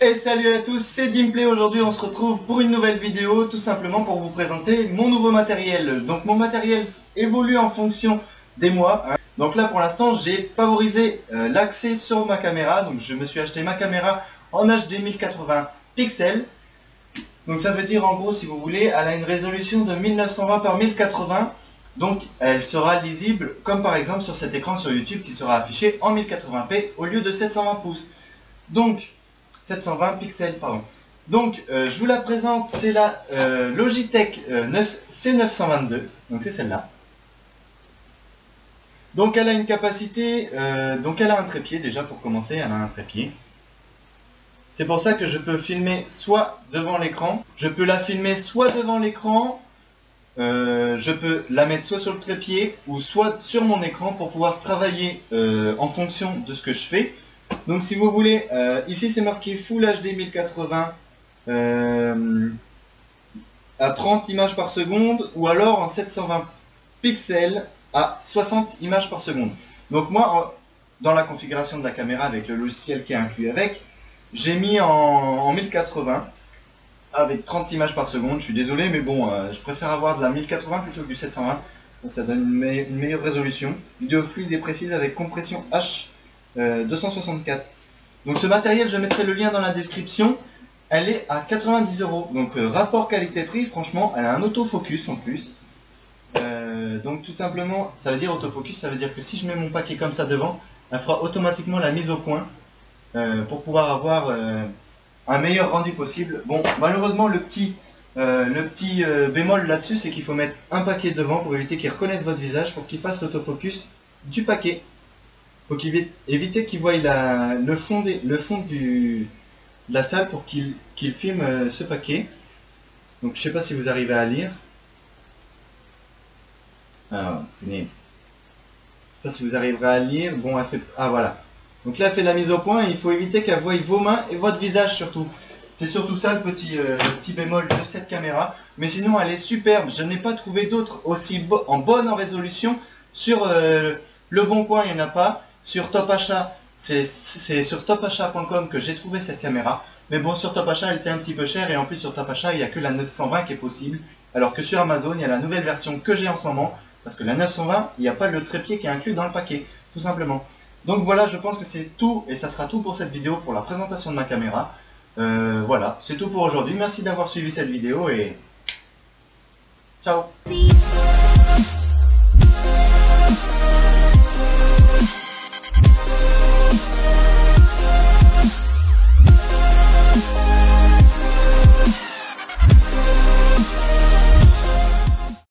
Et salut à tous, c'est Dimplay. Aujourd'hui on se retrouve pour une nouvelle vidéo, tout simplement pour vous présenter mon nouveau matériel. Donc mon matériel évolue en fonction des mois. Donc là pour l'instant j'ai favorisé l'accès sur ma caméra. Donc je me suis acheté ma caméra en HD 1080 pixels. Donc ça veut dire en gros, si vous voulez, elle a une résolution de 1920 par 1080. Donc elle sera lisible comme par exemple sur cet écran sur YouTube qui sera affiché en 1080p au lieu de 720 pouces. Donc 720 pixels, pardon. Donc je vous la présente, c'est la Logitech C922, donc c'est celle-là. Donc elle a une capacité, donc elle a un trépied déjà pour commencer, elle a un trépied. C'est pour ça que je peux filmer soit devant l'écran, je peux la filmer soit devant l'écran, je peux la mettre soit sur le trépied ou soit sur mon écran pour pouvoir travailler en fonction de ce que je fais. Donc si vous voulez, ici c'est marqué Full HD 1080 à 30 images par seconde ou alors en 720 pixels à 60 images par seconde. Donc moi, dans la configuration de la caméra avec le logiciel qui est inclus avec, j'ai mis en 1080 avec 30 images par seconde. Je suis désolé mais bon, je préfère avoir de la 1080 plutôt que du 720. Ça donne une meilleure résolution. Vidéo fluide et précise avec compression H 264. Donc ce matériel, je mettrai le lien dans la description. Elle est à 90 €. Donc rapport qualité-prix, franchement, elle a un autofocus en plus. Donc tout simplement, ça veut dire autofocus, ça veut dire que si je mets mon paquet comme ça devant, elle fera automatiquement la mise au point pour pouvoir avoir un meilleur rendu possible. Bon, malheureusement, le petit bémol là-dessus, c'est qu'il faut mettre un paquet devant pour éviter qu'il reconnaisse votre visage, pour qu'il fasse l'autofocus du paquet. Faut éviter qu'il voie le fond de la salle pour qu'il filme ce paquet. Donc je sais pas si vous arrivez à lire. Ah, punaise. Je sais pas si vous arriverez à lire. Bon, elle fait... Ah voilà. Donc là, elle fait la mise au point et il faut éviter qu'elle voie vos mains et votre visage surtout. C'est surtout ça le petit bémol de cette caméra. Mais sinon, elle est superbe. Je n'ai pas trouvé d'autres aussi bonne en résolution. Sur Le Bon Coin, il n'y en a pas. Sur Top Achat, c'est sur topachat.com que j'ai trouvé cette caméra. Mais bon, sur Top Achat, elle était un petit peu chère. Et en plus, sur Top Achat, il n'y a que la 920 qui est possible. Alors que sur Amazon, il y a la nouvelle version que j'ai en ce moment. Parce que la 920, il n'y a pas le trépied qui est inclus dans le paquet. Tout simplement. Donc voilà, je pense que c'est tout. Et ça sera tout pour cette vidéo, pour la présentation de ma caméra. Voilà, c'est tout pour aujourd'hui. Merci d'avoir suivi cette vidéo et ciao.